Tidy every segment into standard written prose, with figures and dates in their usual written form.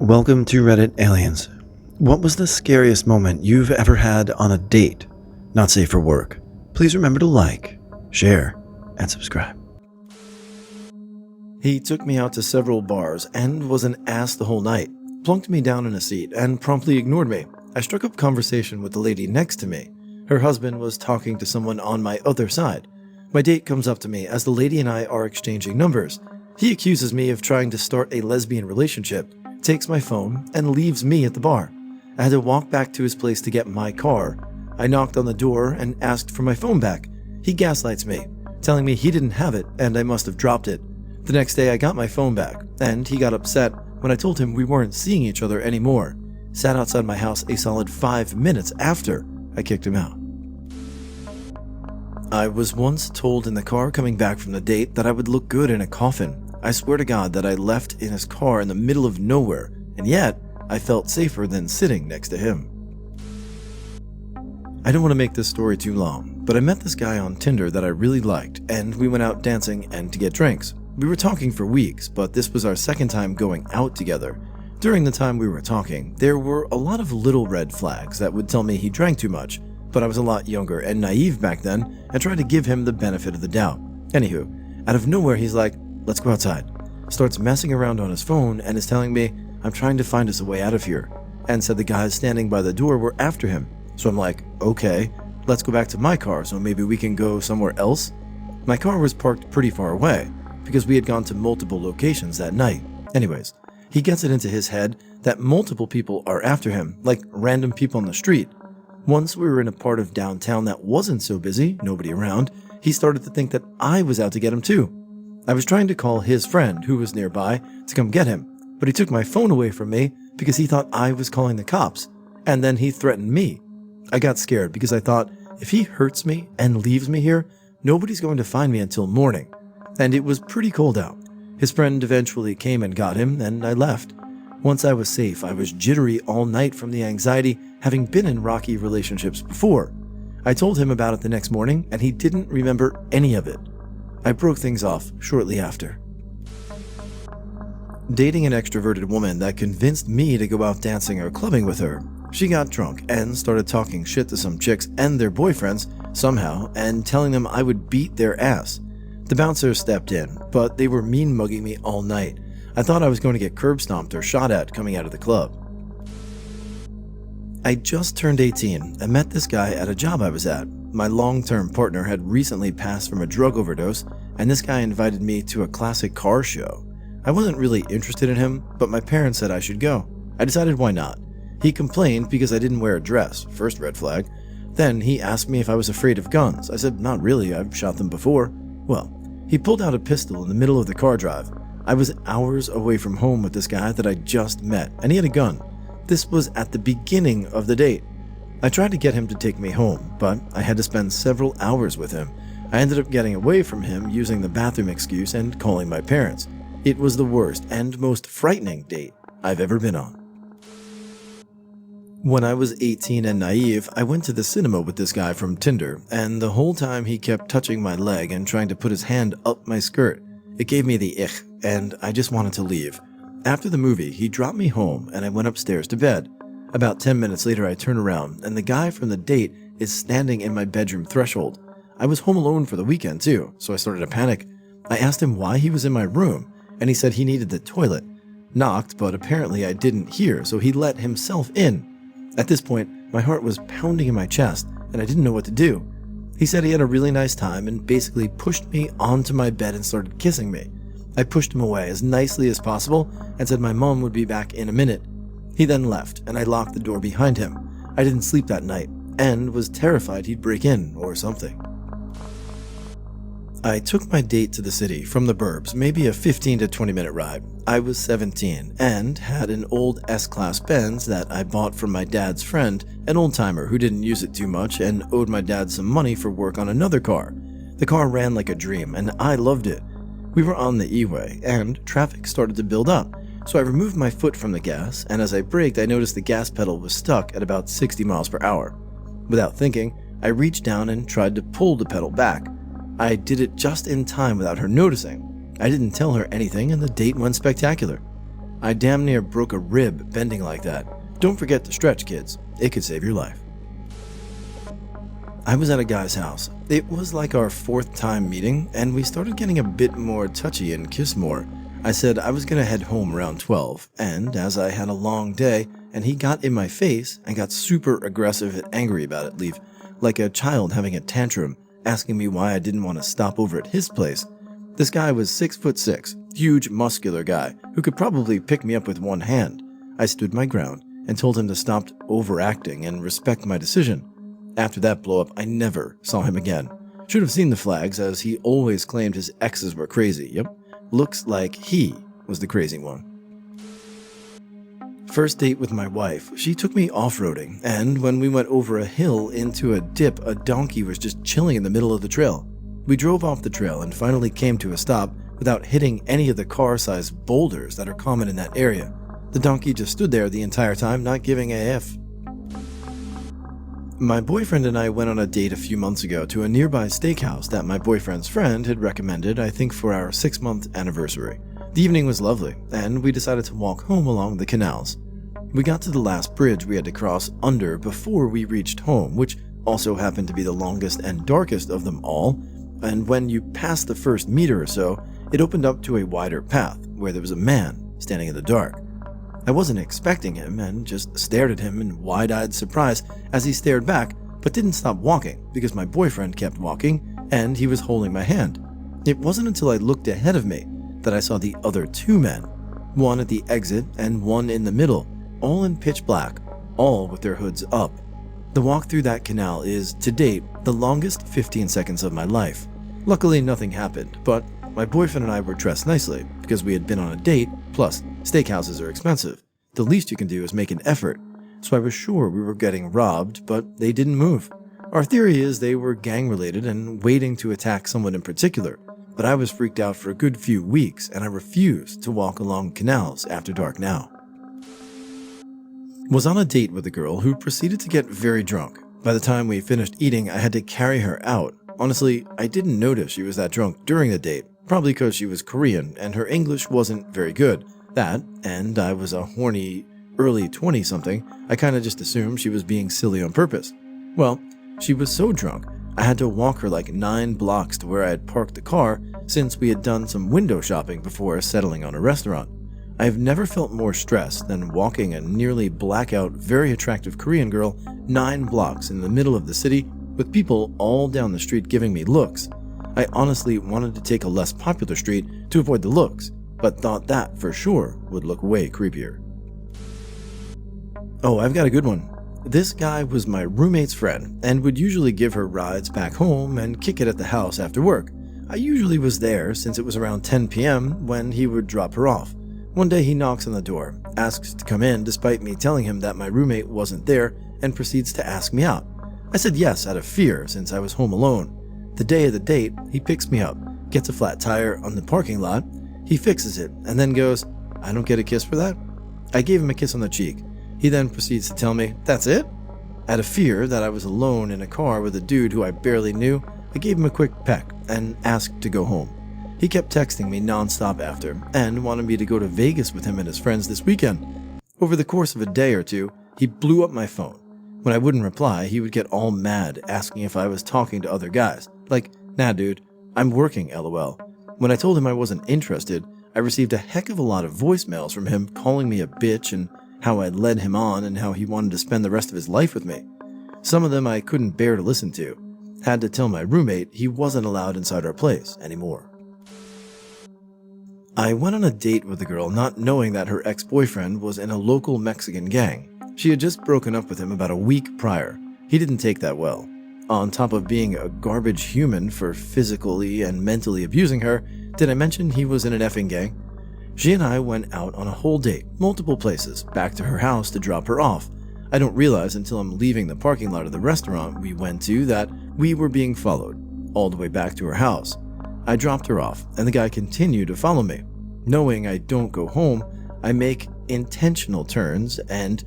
Welcome to Reddit Aliens. What was the scariest moment you've ever had on a date? Not safe for work. Please remember to like, share, and subscribe. He took me out to several bars and was an ass the whole night, plunked me down in a seat, and promptly ignored me. I struck up conversation with the lady next to me. Her husband was talking to someone on my other side. My date comes up to me as the lady and I are exchanging numbers. He accuses me of trying to start a lesbian relationship, takes my phone, and leaves me at the bar. I had to walk back to his place to get my car. I knocked on the door and asked for my phone back. He gaslights me, telling me he didn't have it and I must have dropped it. The next day I got my phone back, and he got upset when I told him we weren't seeing each other anymore. Sat outside my house a solid 5 minutes after I kicked him out. I was once told in the car coming back from the date that I would look good in a coffin. I swear to God that I left in his car in the middle of nowhere, and yet I felt safer than sitting next to him. I don't want to make this story too long, but I met this guy on Tinder that I really liked, and we went out dancing and to get drinks. We were talking for weeks, but this was our second time going out together. During the time we were talking, there were a lot of little red flags that would tell me he drank too much, but I was a lot younger and naive back then and tried to give him the benefit of the doubt. Anywho, out of nowhere he's like, "Let's go outside." Starts messing around on his phone and is telling me, "I'm trying to find us a way out of here," and said the guys standing by the door were after him. So I'm like, okay, let's go back to my car so maybe we can go somewhere else. My car was parked pretty far away because we had gone to multiple locations that night. Anyways, he gets it into his head that multiple people are after him, like random people on the street. Once we were in a part of downtown that wasn't so busy, nobody around, he started to think that I was out to get him too. I was trying to call his friend, who was nearby, to come get him, but he took my phone away from me because he thought I was calling the cops, and then he threatened me. I got scared because I thought, if he hurts me and leaves me here, nobody's going to find me until morning. And it was pretty cold out. His friend eventually came and got him, and I left. Once I was safe, I was jittery all night from the anxiety, having been in rocky relationships before. I told him about it the next morning, and he didn't remember any of it. I broke things off shortly after. Dating an extroverted woman that convinced me to go out dancing or clubbing with her. She got drunk and started talking shit to some chicks and their boyfriends somehow and telling them I would beat their ass. The bouncer stepped in, but they were mean mugging me all night. I thought I was going to get curb stomped or shot at coming out of the club. I just turned 18 and met this guy at a job I was at. My long-term partner had recently passed from a drug overdose, and this guy invited me to a classic car show. I wasn't really interested in him, but my parents said I should go. I decided why not. He complained because I didn't wear a dress, first red flag. Then he asked me if I was afraid of guns. I said, not really, I've shot them before. Well, he pulled out a pistol in the middle of the car drive. I was hours away from home with this guy that I just met, and he had a gun. This was at the beginning of the date. I tried to get him to take me home, but I had to spend several hours with him. I ended up getting away from him using the bathroom excuse and calling my parents. It was the worst and most frightening date I've ever been on. When I was 18 and naive, I went to the cinema with this guy from Tinder, and the whole time he kept touching my leg and trying to put his hand up my skirt. It gave me the ick, and I just wanted to leave. After the movie, he dropped me home and I went upstairs to bed. About 10 minutes later, I turn around and the guy from the date is standing in my bedroom threshold. I was home alone for the weekend too, so I started to panic. I asked him why he was in my room, and he said he needed the toilet. Knocked, but apparently I didn't hear, so he let himself in. At this point, my heart was pounding in my chest, and I didn't know what to do. He said he had a really nice time and basically pushed me onto my bed and started kissing me. I pushed him away as nicely as possible and said my mom would be back in a minute. He then left, and I locked the door behind him. I didn't sleep that night, and was terrified he'd break in or something. I took my date to the city from the burbs, maybe a 15 to 20 minute ride. I was 17 and had an old S-Class Benz that I bought from my dad's friend, an old-timer who didn't use it too much and owed my dad some money for work on another car. The car ran like a dream and I loved it. We were on the E-way and traffic started to build up, so I removed my foot from the gas, and as I braked I noticed the gas pedal was stuck at about 60 miles per hour. Without thinking, I reached down and tried to pull the pedal back. I did it just in time without her noticing. I didn't tell her anything and the date went spectacular. I damn near broke a rib bending like that. Don't forget to stretch, kids. It could save your life. I was at a guy's house. It was like our 4th time meeting, and we started getting a bit more touchy and kiss more. I said I was gonna head home around 12, and as I had a long day, and he got in my face and got super aggressive and angry about it, leave like a child having a tantrum, asking me why I didn't want to stop over at his place. This guy was 6'6", huge muscular guy who could probably pick me up with one hand. I stood my ground and told him to stop overacting and respect my decision. After that blow-up, I never saw him again. Should have seen the flags, as he always claimed his exes were crazy. Yep, looks like he was the crazy one. First date with my wife, she took me off-roading, and when we went over a hill into a dip, a donkey was just chilling in the middle of the trail. We drove off the trail and finally came to a stop without hitting any of the car-sized boulders that are common in that area. The donkey just stood there the entire time, not giving a F. My boyfriend and I went on a date a few months ago to a nearby steakhouse that my boyfriend's friend had recommended, I think for our 6-month anniversary. The evening was lovely, and we decided to walk home along the canals. We got to the last bridge we had to cross under before we reached home, which also happened to be the longest and darkest of them all, and when you passed the first meter or so, it opened up to a wider path where there was a man standing in the dark. I wasn't expecting him and just stared at him in wide-eyed surprise as he stared back, but didn't stop walking because my boyfriend kept walking and he was holding my hand. It wasn't until I looked ahead of me that I saw the other 2 men, one at the exit and one in the middle, all in pitch black, all with their hoods up. The walk through that canal is, to date, the longest 15 seconds of my life. Luckily, nothing happened, but my boyfriend and I were dressed nicely because we had been on a date, plus steakhouses are expensive. The least you can do is make an effort, so I was sure we were getting robbed, but they didn't move. Our theory is they were gang-related and waiting to attack someone in particular, but I was freaked out for a good few weeks and I refused to walk along canals after dark now. Was on a date with a girl who proceeded to get very drunk. By the time we finished eating, I had to carry her out. Honestly, I didn't notice she was that drunk during the date, probably because she was Korean and her English wasn't very good. That, and I was a horny early 20-something, I kinda just assumed she was being silly on purpose. Well, she was so drunk, I had to walk her like 9 blocks to where I had parked the car since we had done some window shopping before settling on a restaurant. I have never felt more stressed than walking a nearly blackout, very attractive Korean girl 9 blocks in the middle of the city with people all down the street giving me looks. I honestly wanted to take a less popular street to avoid the looks, but thought that for sure would look way creepier. Oh, I've got a good one. This guy was my roommate's friend and would usually give her rides back home and kick it at the house after work. I usually was there since it was around 10 p.m. when he would drop her off. One day he knocks on the door, asks to come in despite me telling him that my roommate wasn't there, and proceeds to ask me out. I said yes out of fear since I was home alone. The day of the date, he picks me up, gets a flat tire on the parking lot, he fixes it, and then goes, "I don't get a kiss for that?" I gave him a kiss on the cheek. He then proceeds to tell me, "That's it?" Out of fear that I was alone in a car with a dude who I barely knew, I gave him a quick peck and asked to go home. He kept texting me nonstop after and wanted me to go to Vegas with him and his friends this weekend. Over the course of a day or two, he blew up my phone. When I wouldn't reply, he would get all mad, asking if I was talking to other guys. Like, "Nah dude, I'm working, lol." When I told him I wasn't interested, I received a heck of a lot of voicemails from him calling me a bitch and how I'd led him on and how he wanted to spend the rest of his life with me. Some of them I couldn't bear to listen to. Had to tell my roommate he wasn't allowed inside our place anymore. I went on a date with a girl not knowing that her ex-boyfriend was in a local Mexican gang. She had just broken up with him about a week prior. He didn't take that well. On top of being a garbage human for physically and mentally abusing her, did I mention he was in an effing gang? She and I went out on a whole date, multiple places, back to her house to drop her off. I don't realize until I'm leaving the parking lot of the restaurant we went to that we were being followed, all the way back to her house. I dropped her off, and the guy continued to follow me. Knowing I don't go home, I make intentional turns and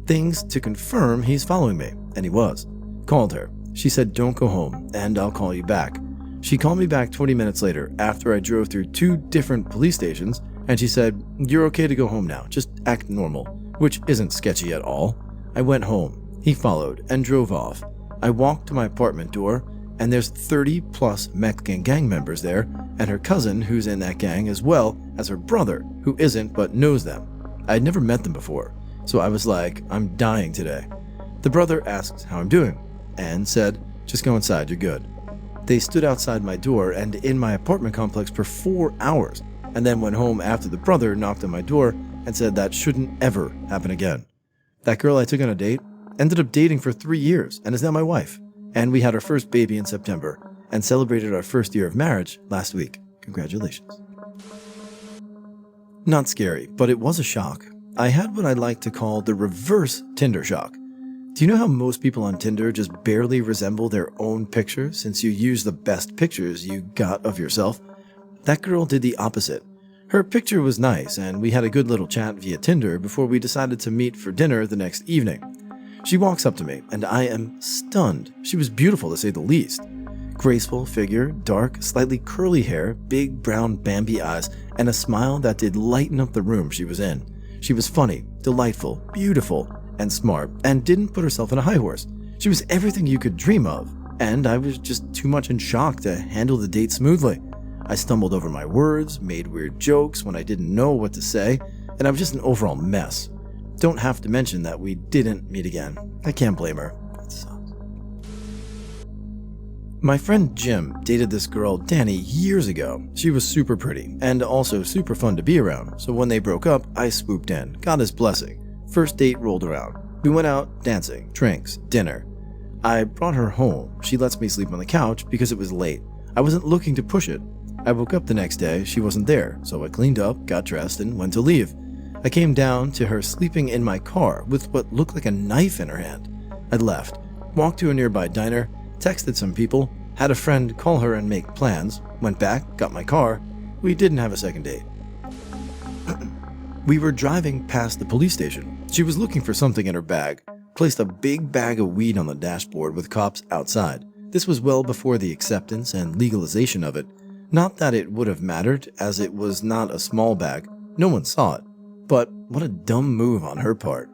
things to confirm he's following me, and he was. Called her. She said, "Don't go home, and I'll call you back." She called me back 20 minutes later after I drove through 2 different police stations And she said, "You're okay to go home now, just act normal," which isn't sketchy at all. I went home, he followed, and drove off. I walked to my apartment door, and there's 30 plus Mexican gang members there, and her cousin who's in that gang, as well as her brother who isn't but knows them. I had never met them before, so I was like, I'm dying today. The brother asked how I'm doing, and said, "Just go inside, you're good." They stood outside my door and in my apartment complex for 4 hours, and then went home after the brother knocked on my door and said that shouldn't ever happen again. That girl I took on a date ended up dating for 3 years and is now my wife. And we had our first baby in September and celebrated our first year of marriage last week. Congratulations. Not scary, but it was a shock. I had what I like to call the reverse Tinder shock. Do you know how most people on Tinder just barely resemble their own picture since you use the best pictures you got of yourself? That girl did the opposite. Her picture was nice and we had a good little chat via Tinder before we decided to meet for dinner the next evening. She walks up to me and I am stunned. She was beautiful to say the least. Graceful figure, dark, slightly curly hair, big brown Bambi eyes, and a smile that did lighten up the room she was in. She was funny, delightful, beautiful, and smart, and didn't put herself on a high horse. She was everything you could dream of, and I was just too much in shock to handle the date smoothly. I stumbled over my words, made weird jokes when I didn't know what to say, and I was just an overall mess. Don't have to mention that we didn't meet again. I can't blame her. That sucks. My friend Jim dated this girl, Danny, years ago. She was super pretty and also super fun to be around, so when they broke up, I swooped in, got his blessing. First date rolled around. We went out, dancing, drinks, dinner. I brought her home. She lets me sleep on the couch because it was late. I wasn't looking to push it. I woke up the next day, she wasn't there, so I cleaned up, got dressed, and went to leave. I came down to her sleeping in my car with what looked like a knife in her hand. I left, walked to a nearby diner, texted some people, had a friend call her and make plans, went back, got my car. We didn't have a second date. We were driving past the police station. She was looking for something in her bag, placed a big bag of weed on the dashboard with cops outside. This was well before the acceptance and legalization of it. Not that it would have mattered, as it was not a small bag. No one saw it. But what a dumb move on her part.